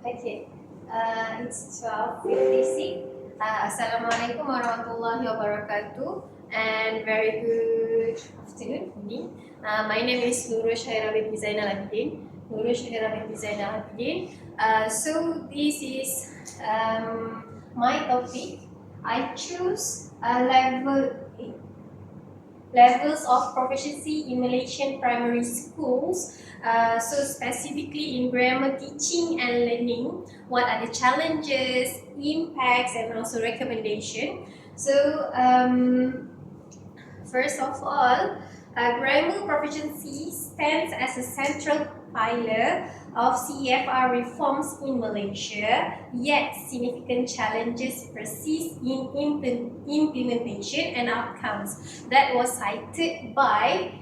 Okay, it's 12:56. Assalamualaikum warahmatullahi wabarakatuh, and very good afternoon, evening. My name is Nurul Shaira binti Zainal Abidin. So this is my topic. I choose levels of proficiency in Malaysian primary schools. So specifically in grammar teaching and learning, what are the challenges, impacts, and also recommendation. So first of all, grammar proficiency stands as a central pillar of CEFR reforms in Malaysia, yet significant challenges persist in implementation and outcomes. That was cited by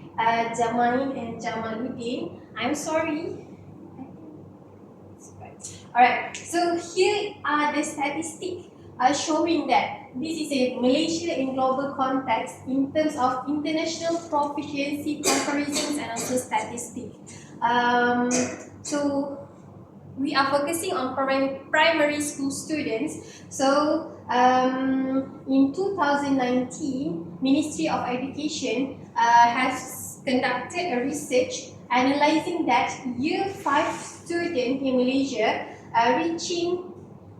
Jamain and Jamaluddin. I'm sorry. Alright, so here are the statistics showing that this is a Malaysia in global context in terms of international proficiency comparisons and also statistics. So we are focusing on primary school students. So in 2019, Ministry of Education has conducted a research analyzing that Year 5 students in Malaysia are reaching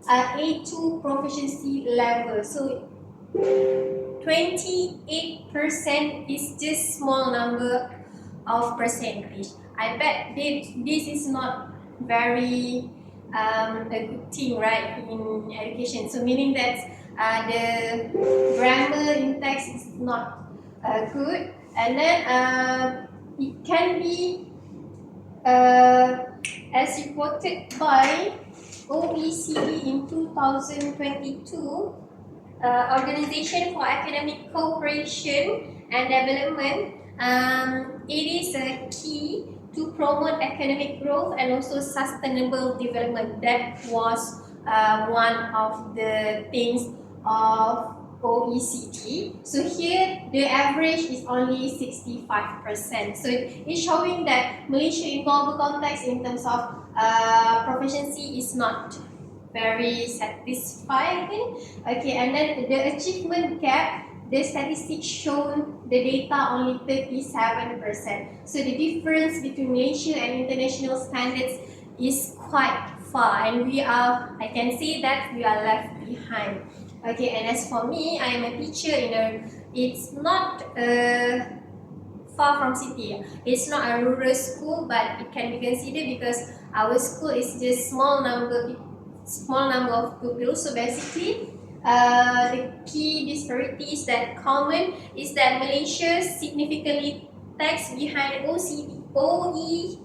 A2 proficiency level. So 28% is just small number of percentage. I bet this is not very a good thing, right, in education. So meaning that the grammar index is not good, and then it can be as reported by OECD in 2022, Organization for Academic Cooperation and Development. It is a key to promote academic growth and also sustainable development. That was one of the things of OECD. So here the average is only 65%. So it's showing that Malaysia in global context in terms of proficiency is not very satisfying. Okay, and then the achievement gap, the statistics shown the data only 37%. So the difference between Malaysia and international standards is quite far, and I can say that we are left behind. Okay, and as for me, I am a teacher it's not far from city. It's not a rural school, but it can be considered because our school is just small number of pupils. So basically, the key disparities that common is that Malaysia significantly lags behind OECD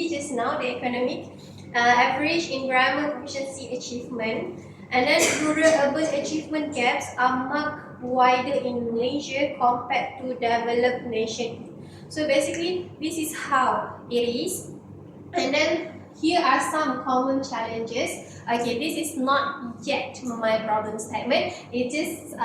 just now, the economic average in grammar proficiency achievement, and then rural-urban achievement gaps are much wider in Malaysia compared to developed nations. So basically, this is how it is, and then here are some common challenges. Okay, this is not yet my problem statement. It is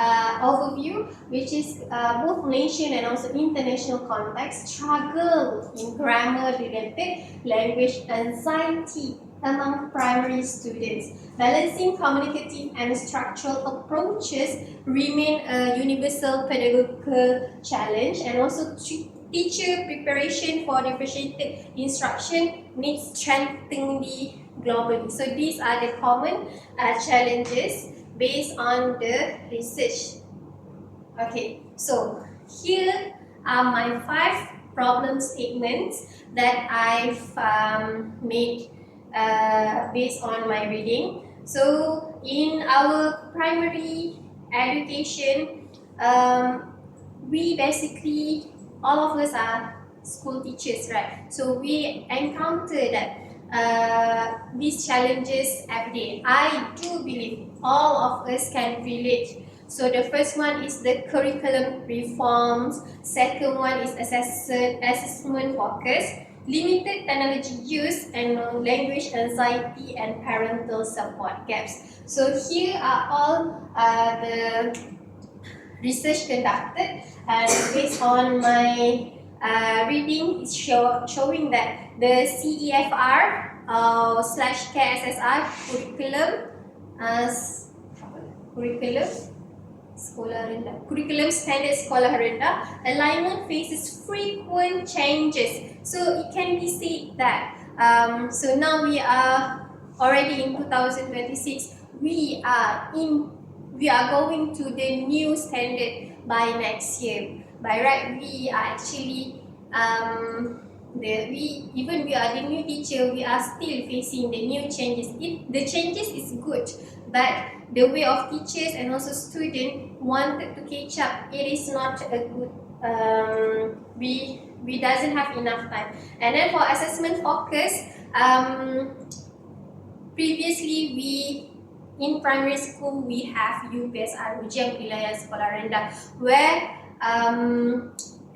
overview, which is both Malaysian and also international context struggle in grammar-related language anxiety among primary students. Balancing communicative and structural approaches remain a universal pedagogical challenge, and also teacher preparation for differentiated instruction needs strengthening globally. So these are the common challenges based on the research. Okay, so here are my 5 problem statements that I've made based on my reading. So in our primary education, we basically, all of us are school teachers, right? So we encounter that these challenges every day. I do believe all of us can relate. So the first one is the curriculum reforms. Second one is assessment focus, limited technology use, and language anxiety and parental support gaps. So here are all the research conducted, and based on my reading, is showing that the CEFR slash KSSI curriculum curriculum standard sekolah rendah, alignment faces frequent changes. So it can be said that so now we are already in 2026. We are going to the new standard by next year. By right, we are actually we are the new teacher. We are still facing the new changes. The changes is good, but the way of teachers and also students wanted to catch up. It is not a good. We doesn't have enough time. And then for assessment focus, previously in primary school we have UPSR, Ujian Pilihan Sekolah Rendah, where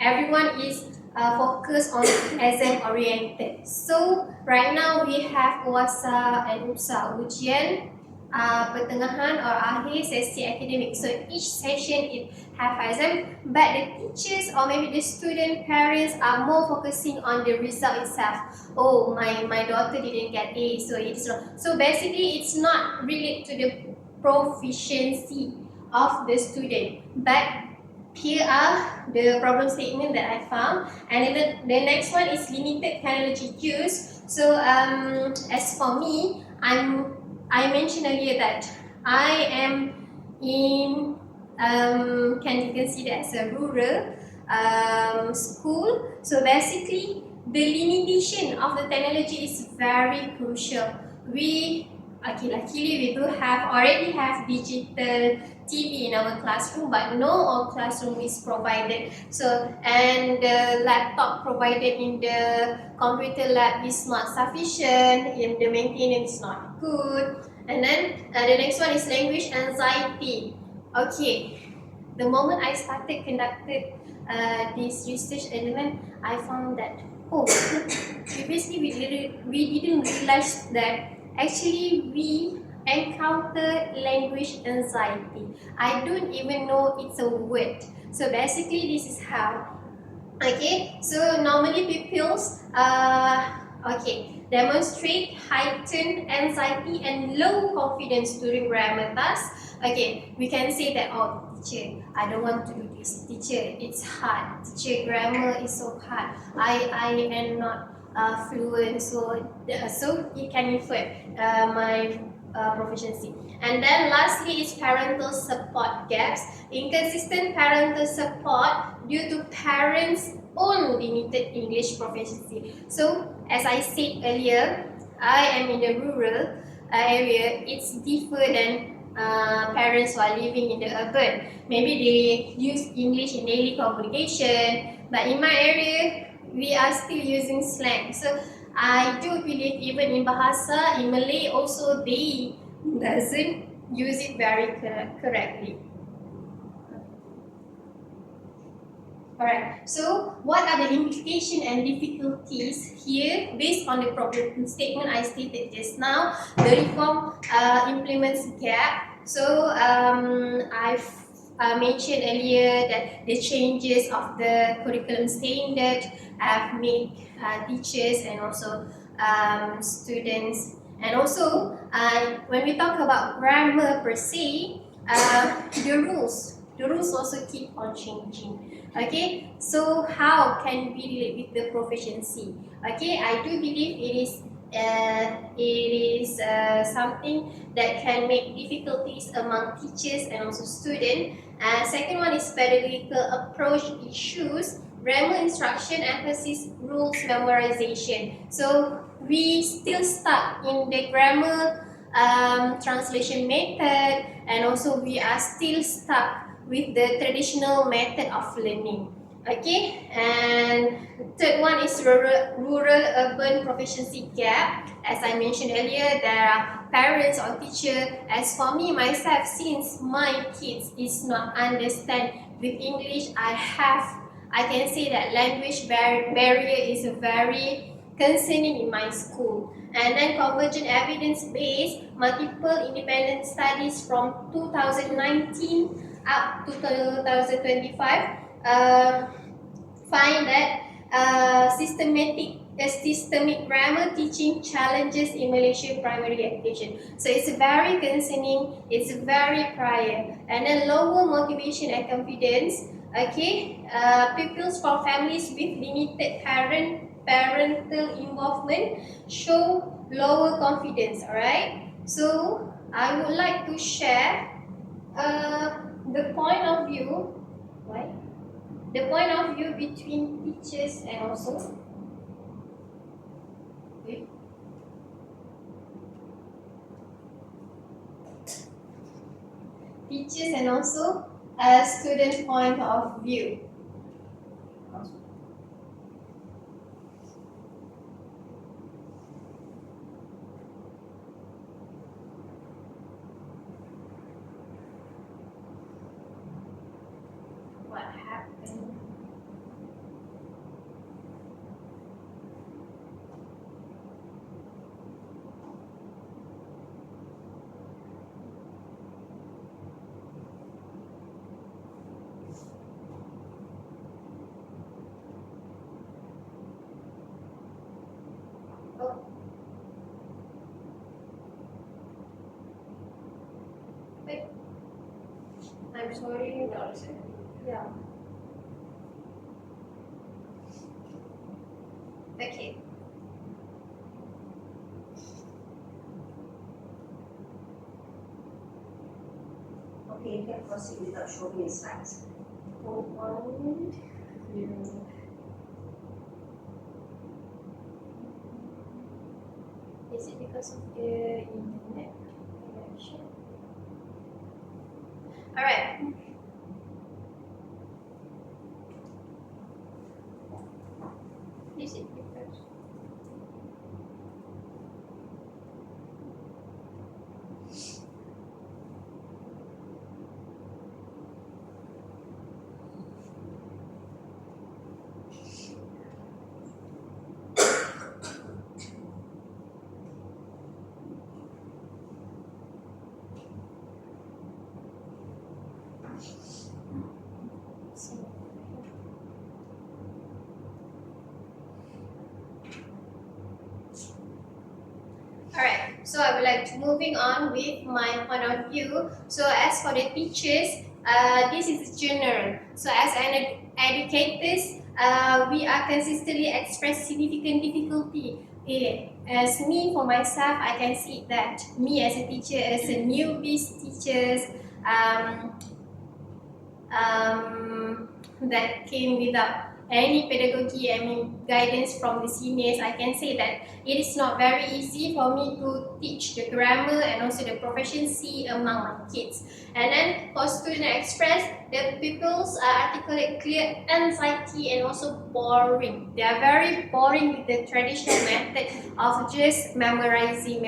everyone is focused on exam oriented. So right now we have UASA and USA, ujian pertengahan or akhir sesi akademik. So each session it have exam, but the teachers or maybe the student parents are more focusing on the result itself. Oh, my daughter didn't get A, so it's wrong. So basically it's not related to the proficiency of the student, but here are the problem statement that I found. And then the next one is limited technology use. So as for me, I mentioned earlier that I am in can consider as a rural school. So basically the limitation of the technology is very crucial. Luckily we already have digital TV in our classroom, but no all classroom is provided. So and the laptop provided in the computer lab is not sufficient, and the maintenance is not good. And then the next one is language anxiety. Okay, the moment I started conducted this research element, I found that previously we didn't realize that actually we encounter language anxiety. I don't even know it's a word. So basically this is how. Okay, so normally pupils demonstrate heightened anxiety and low confidence during grammar tasks. Okay, we can say that, oh teacher, I don't want to do this. Teacher, it's hard. Teacher, grammar is so hard. I am not fluent, so it can affect my proficiency. And then lastly is parental support gaps. Inconsistent parental support due to parents' own limited English proficiency. So as I said earlier, I am in the rural area. It's different than parents who are living in the urban. Maybe they use English in daily communication, but in my area we are still using slang. So I do believe even in Bahasa, in Malay also, they doesn't use it very correctly. Alright, so what are the implications and difficulties here based on the problem statement I stated just now? The reform implements gap. So I've mentioned earlier that the changes of the curriculum standard have made teachers and also students, and also when we talk about grammar per se, the rules also keep on changing. Okay, so how can we relate with the proficiency? Okay, I do believe it is something that can make difficulties among teachers and also students. Second one is pedagogical approach issues, grammar instruction, emphasis, rules, memorization. So we still stuck in the grammar translation method, and also we are still stuck with the traditional method of learning. Okay, and third one is rural-urban proficiency gap. As I mentioned earlier, there are parents or teachers. As for me, myself, since my kids is not understand with English, I can say that language barrier is very concerning in my school. And then convergent evidence-based multiple independent studies from 2019 up to 2025 find that systematic the systemic grammar teaching challenges in Malaysian primary education. So it's very concerning, it's very prior, and then lower motivation and confidence. Okay, pupils from families with limited parental involvement show lower confidence. All right, so I would like to share the point of view, right? The point of view between teachers and also a student point of view. What happened? Oh. Wait. I'm sorry. Yeah. Okay. Okay, you can proceed without showing your slides. Is it because of the internet connection? All right. Is it because? Alright, so I would like to moving on with my point of view. So as for the teachers, this is general. So as an educators, we are consistently express significant difficulty. As me, for myself, I can see that me as a teacher, as a newbie teachers, that came without any pedagogy, guidance from the seniors, I can say that it is not very easy for me to teach the grammar and also the proficiency among my kids. And then for student express, the pupils articulate clear anxiety and also boring. They are very boring with the traditional method of just memorizing.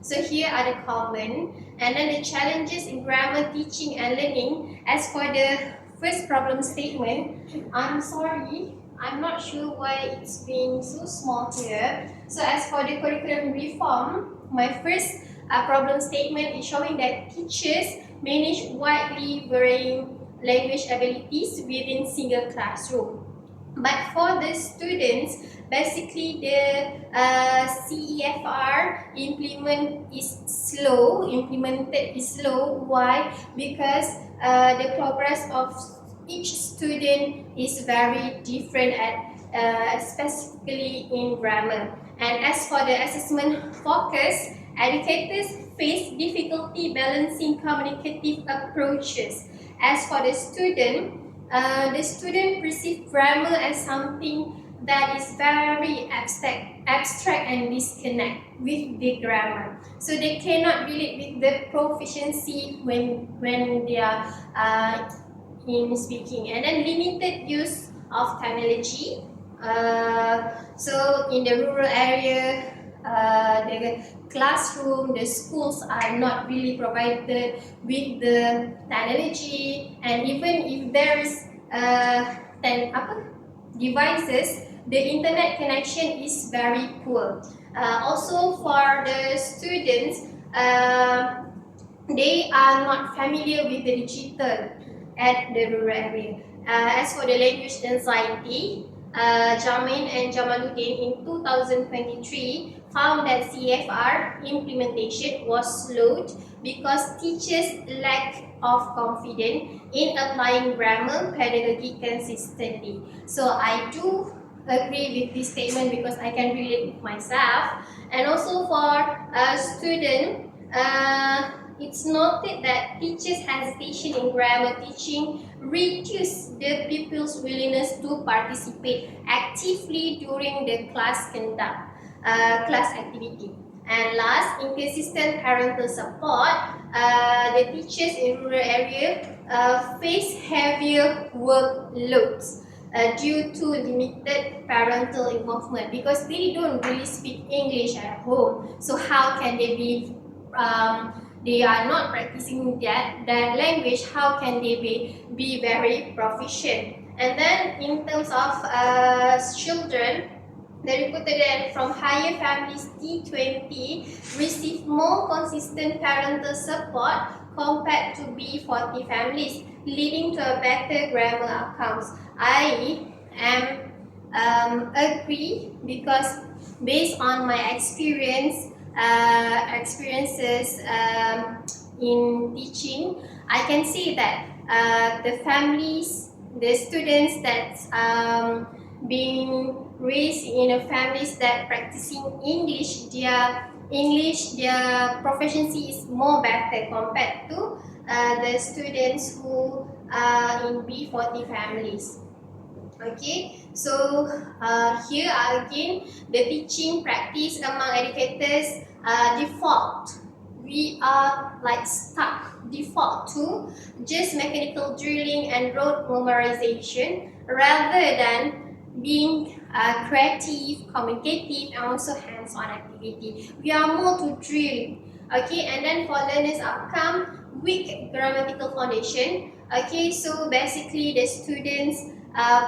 So here are the common, and then the challenges in grammar teaching and learning. As for the first problem statement, I'm sorry, I'm not sure why it's being so small here. So as for the curriculum reform, my first problem statement is showing that teachers manage widely varying language abilities within single classroom. But for the students, basically the CEFR implemented is slow. Why? Because the progress of each student is very different, specifically in grammar. And as for the assessment focus, educators face difficulty balancing communicative approaches. As for the student perceives grammar as something that is very abstract and disconnect with the grammar. So they cannot relate with the proficiency when they are in speaking. And then limited use of technology. So in the rural area, the classroom, the schools are not really provided with the technology, and even if there is devices, the internet connection is very poor. Also for the students, they are not familiar with the digital at the rural area. As for the language anxiety, Jamin and Jamaluddin in 2023 found that CFR implementation was slowed because teachers lack of confidence in applying grammar pedagogy consistently. So I do agree with this statement because I can relate with myself. And also for a student, it's noted that teachers' hesitation in grammar teaching reduce the pupils' willingness to participate actively during the class activity. And last, inconsistent parental support. The teachers in rural area face heavier workloads due to limited parental involvement because they don't really speak English at home. So how can they be they are not practicing that language, how can they be very proficient? And then in terms of children, they reported that from higher families T20 receive more consistent parental support compared to B40 families, leading to a better grammar outcomes. I am agree because based on my experiences in teaching, I can see that the families, the students that being raised in a families that practicing English, their proficiency is more better compared to the students who are in B40 families. Okay, so here are again the teaching practice among educators default. We are like stuck default to just mechanical drilling and rote memorization rather than being creative, communicative, and also hands-on activity. We are more to drill. Okay, and then for learners outcome, weak grammatical foundation. Okay, so basically the students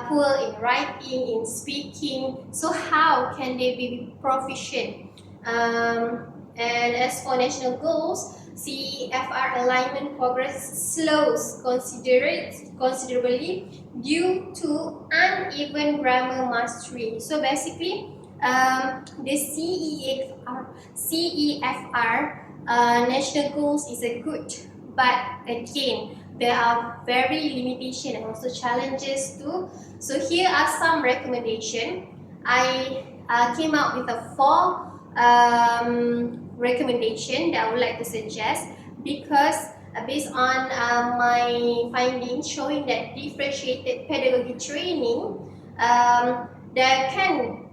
poor in writing, in speaking. So how can they be proficient? And as for national goals, CFR alignment progress slows considerably due to uneven grammar mastery. So basically, the CEFR national goals is a good, but again, there are very limitations and also challenges too. So here are some recommendations. I came up with a 4 recommendation that I would like to suggest because based on my findings showing that differentiated pedagogy training that can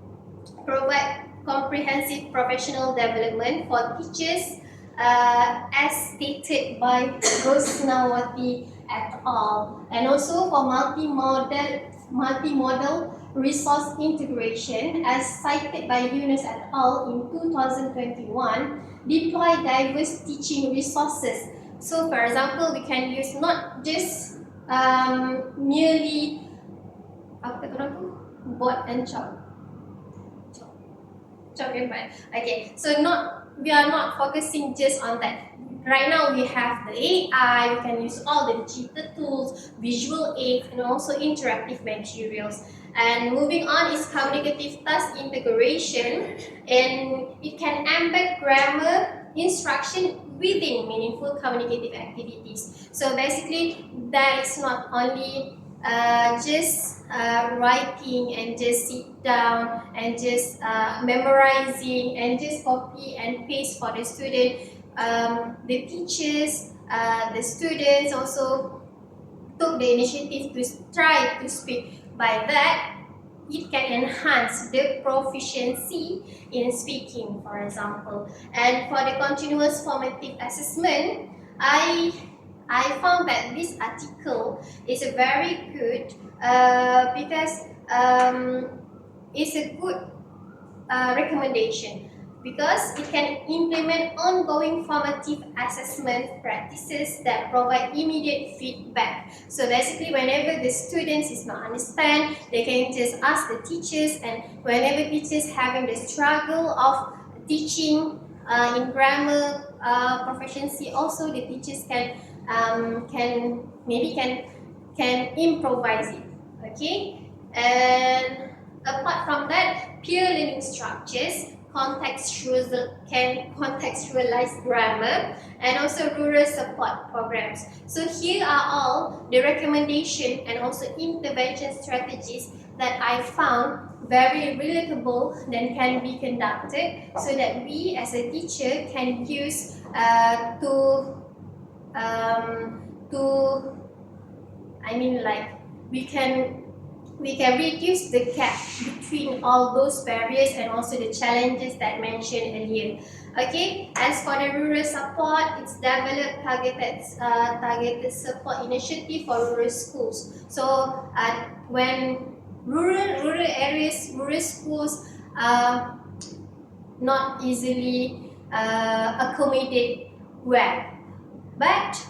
provide comprehensive professional development for teachers as stated by Rosnawati et al. And also for multimodal resource integration as cited by Yunus et al. In 2021, deploy diverse teaching resources. So for example, we can use not just merely board and chalk. Okay, so we are not focusing just on that. Right now we have the AI, we can use all the digital tools, visual aids, and also interactive materials. And moving on is communicative task integration, and it can embed grammar instruction within meaningful communicative activities. So basically, that is not only just writing and just sit down and just memorizing and just copy and paste for the student. The teachers, the students also took the initiative to try to speak. By that, it can enhance the proficiency in speaking, for example. And for the continuous formative assessment, I found that this article is a very good because it's a good recommendation because it can implement ongoing formative assessment practices that provide immediate feedback. So basically, whenever the students is not understand, they can just ask the teachers, and whenever teachers having the struggle of teaching in grammar proficiency, also the teachers can improvise it. Okay, and Apart from that, peer learning structures, contextualize grammar, and also rural support programs. So here are all the recommendation and also intervention strategies that I found very relatable that can be conducted so that we as a teacher can use we can reduce the gap between all those barriers and also the challenges that mentioned earlier. Okay, as for the rural support, it's developed targeted support initiative for rural schools. So when rural areas, rural schools are not easily accommodate well, but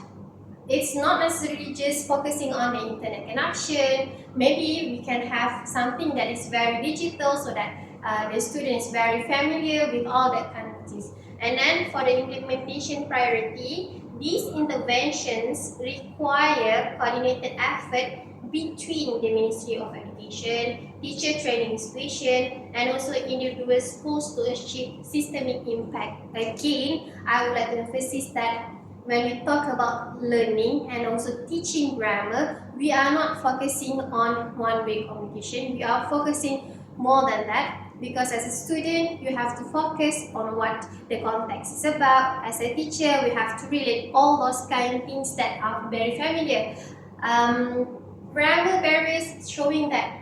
it's not necessarily just focusing on the internet connection. Maybe we can have something that is very digital so that the student is very familiar with all that kind of things. And then for the implementation priority, these interventions require coordinated effort between the Ministry of Education, teacher training institution, and also individual schools to achieve systemic impact. Again, I would like to emphasize that when we talk about learning and also teaching grammar, we are not focusing on one-way communication. We are focusing more than that, because as a student, you have to focus on what the context is about. As a teacher, we have to relate all those kind of things that are very familiar. Grammar barriers showing that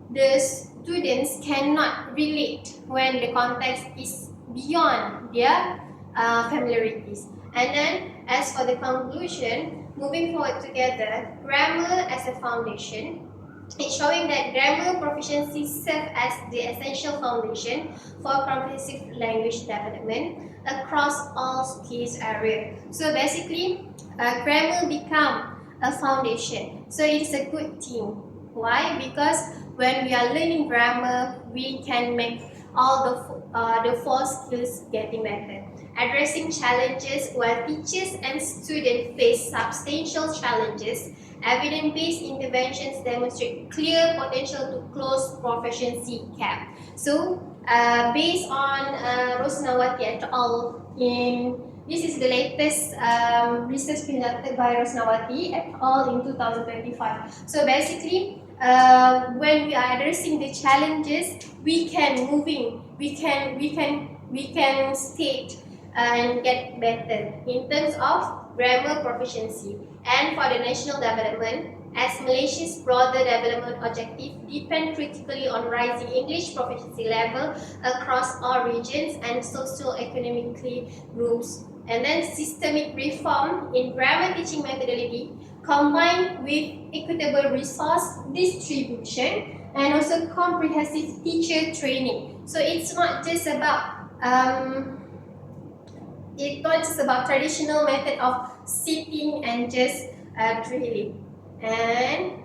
the students cannot relate when the context is beyond their familiarities. And then as for the conclusion, moving forward together, grammar as a foundation, it's showing that grammar proficiency serves as the essential foundation for comprehensive language development across all skills areas. So basically, grammar become a foundation. So it's a good thing. Why? Because when we are learning grammar, we can make all the four skills getting better. Addressing challenges while teachers and students face substantial challenges, evidence-based interventions demonstrate clear potential to close proficiency gap. So, based on Rosnawati et al. This is the latest research conducted by Rosnawati et al. In 2025. So basically, when we are addressing the challenges, we can state and get better in terms of grammar proficiency. And for the national development, as Malaysia's broader development objective depend critically on rising English proficiency level across all regions and socio-economically groups. And then systemic reform in grammar teaching methodology combined with equitable resource distribution and also comprehensive teacher training. So it's not just about traditional method of sitting and just drilling. And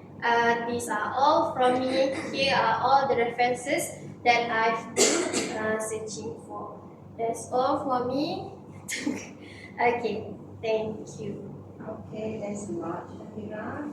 these are all from me. Here are all the references that I've been searching for. That's all for me. Okay, thank you. Okay, thanks a lot, Shakira.